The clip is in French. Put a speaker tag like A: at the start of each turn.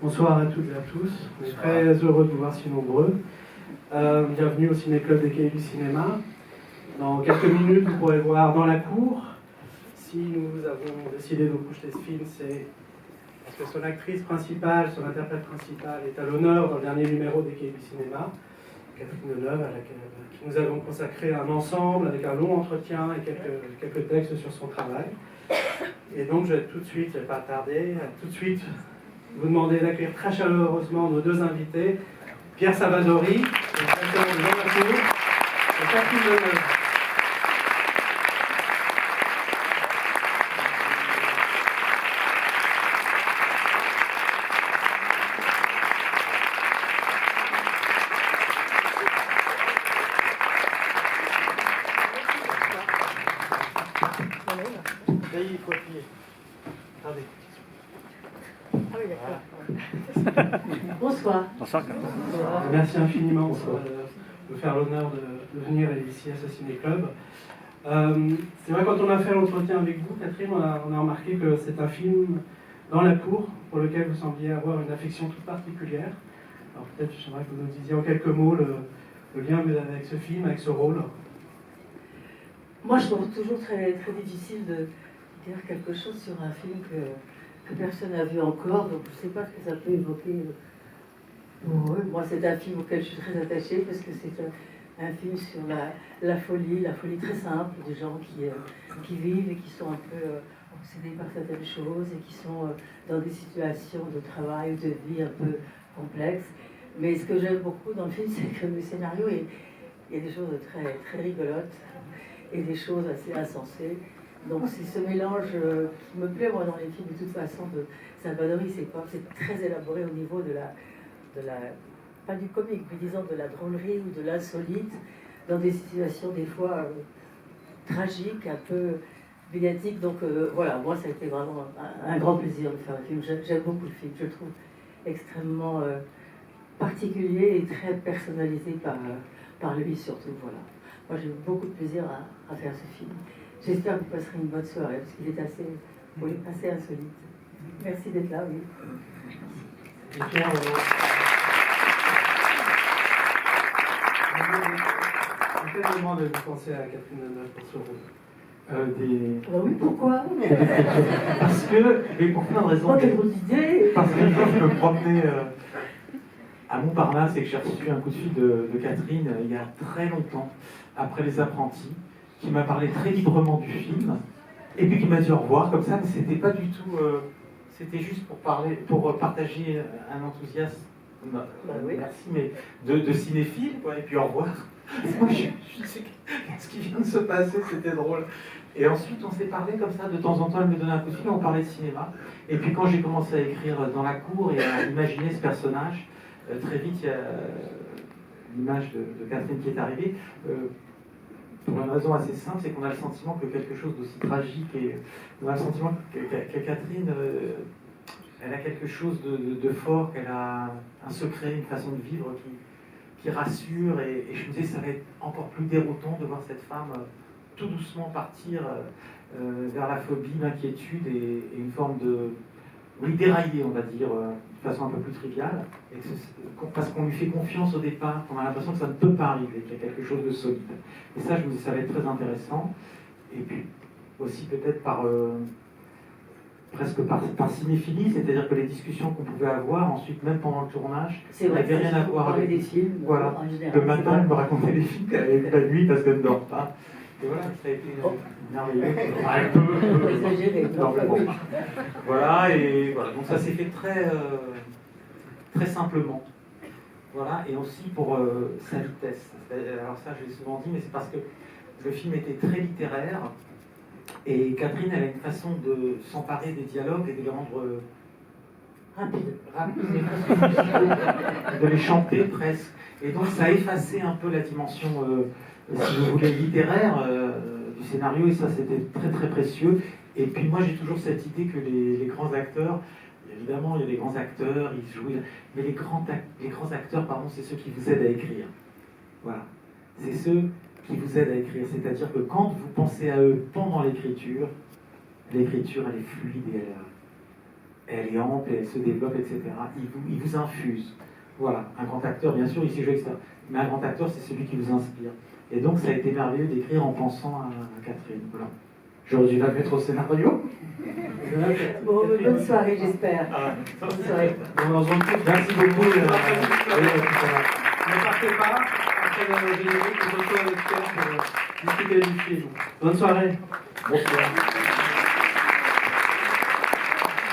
A: Bonsoir à toutes et à tous. On est très heureux de vous voir si nombreux. Bienvenue au Ciné-Club des Cahiers du Cinéma. Dans quelques minutes, vous pourrez voir Dans la cour. Si nous avons décidé de vous projeter ce film, c'est parce que son actrice principale, son interprète principal est à l'honneur dans le dernier numéro des Cahiers du Cinéma, Catherine Deneuve, à qui nous avons consacré un ensemble avec un long entretien et quelques textes sur son travail. Et donc, je vais tout de suite, je ne vais pas tarder, tout de suite vous demander d'accueillir très chaleureusement nos deux invités, Pierre Savadori, le directeur de Dans la cour, et Catherine Deneuve. Là, il faut appuyer. Attendez.
B: Bonsoir.
C: Bonsoir.
A: Merci infiniment de me faire l'honneur de venir ici à ce ciné-club. C'est vrai, quand on a fait l'entretien avec vous, Catherine, on a remarqué que c'est un film dans la cour pour lequel vous sembliez avoir une affection toute particulière. Alors peut-être j'aimerais que vous nous disiez en quelques mots le lien que vous avez avec ce film, avec ce rôle.
B: Moi, je trouve toujours très, très difficile de dire quelque chose sur un film que personne n'a vu encore, donc je ne sais pas ce que ça peut évoquer pour eux. Moi, c'est un film auquel je suis très attachée parce que c'est un film sur la folie très simple, de gens qui vivent et qui sont un peu obsédés par certaines choses et qui sont dans des situations de travail ou de vie un peu complexes. Mais ce que j'aime beaucoup dans le film, c'est que le scénario, il y a des choses très, très rigolotes et des choses assez insensées. Donc c'est ce mélange qui me plaît moi dans les films de toute façon de Salvadori, c'est très élaboré au niveau de la pas du comique, mais disons de la drôlerie ou de l'insolite, dans des situations des fois tragiques, un peu médiatiques. Donc voilà, moi ça a été vraiment un grand plaisir de faire le film. J'aime beaucoup le film, je le trouve extrêmement particulier et très personnalisé par lui surtout. Voilà. Moi j'ai eu beaucoup de plaisir à faire ce film. J'espère que vous passerez une bonne soirée, parce qu'il est assez insolite. Merci d'être là, oui.
A: Et Pierre, quel moment de vous penser à Catherine Deneuve pour ce rôle
B: Oui, pourquoi?
C: Parce que, mais pour plein de raisons.
B: Quelle grosse idée!
C: Parce que je me promenais à Montparnasse et que j'ai reçu un coup de fil de Catherine il y a très longtemps, après Les Apprentis, qui m'a parlé très librement du film, et puis qui m'a dit au revoir comme ça, mais c'était pas du tout. C'était juste pour partager un enthousiasme.
B: Oui.
C: Merci, mais de cinéphile, quoi, et puis au revoir. Moi, je sais ce qui vient de se passer, c'était drôle. Et ensuite, on s'est parlé comme ça, de temps en temps, elle me donnait un coup de fil, on parlait de cinéma. Et puis quand j'ai commencé à écrire Dans la cour et à imaginer ce personnage, très vite, il y a l'image de Catherine qui est arrivée. Pour une raison assez simple, c'est qu'on a le sentiment que quelque chose d'aussi tragique, et on a le sentiment que Catherine, elle a quelque chose de fort, qu'elle a un secret, une façon de vivre qui rassure, et je me disais ça va être encore plus déroutant de voir cette femme tout doucement partir vers la phobie, l'inquiétude et une forme de... Oui, dérailler, on va dire, de façon un peu plus triviale, parce qu'on lui fait confiance au départ, qu'on a l'impression que ça ne peut pas arriver, qu'il y a quelque chose de solide. Et ça, je me dis, ça va être très intéressant. Et puis, aussi peut-être presque par cinéphilie, c'est-à-dire que les discussions qu'on pouvait avoir, ensuite, même pendant le tournage,
B: n'avaient
C: rien à voir avec
B: des films.
C: Voilà.
B: En général,
C: le matin, elle me racontait des films qu'elle avait la nuit parce qu'elle ne dort pas. Et voilà, ça a été merveilleux. Un peu
B: exagéré.
C: énormément. Voilà, et voilà. Donc ça s'est fait très simplement. Voilà, et aussi pour sa vitesse. Alors ça, je l'ai souvent dit, mais c'est parce que le film était très littéraire. Et Catherine, elle a une façon de s'emparer des dialogues et de les rendre rapides, de les chanter presque. Et donc ça a effacé un peu la dimension, si vous voulez, littéraire du scénario, et ça c'était très très précieux. Et puis moi j'ai toujours cette idée que les grands acteurs, évidemment il y a des grands acteurs, ils jouent, mais les grands acteurs, pardon, c'est ceux qui vous aident à écrire. Voilà, c'est ceux qui vous aident à écrire, c'est-à-dire que quand vous pensez à eux pendant l'écriture elle est fluide et elle est ample, elle se développe, etc. Il vous infuse. Voilà, un grand acteur, bien sûr, ici je externe, mais un grand acteur, c'est celui qui vous inspire. Et donc, ça a été merveilleux d'écrire en pensant à Catherine. Voilà. J'aurais dû la mettre au scénario.
B: Bon, bonne soirée, j'espère. Bonne soirée.
C: Merci beaucoup.
A: Ne partez pas, après le générique, on se retrouve avec Pierre pour discuter du film. Bonne soirée.
C: Bonsoir.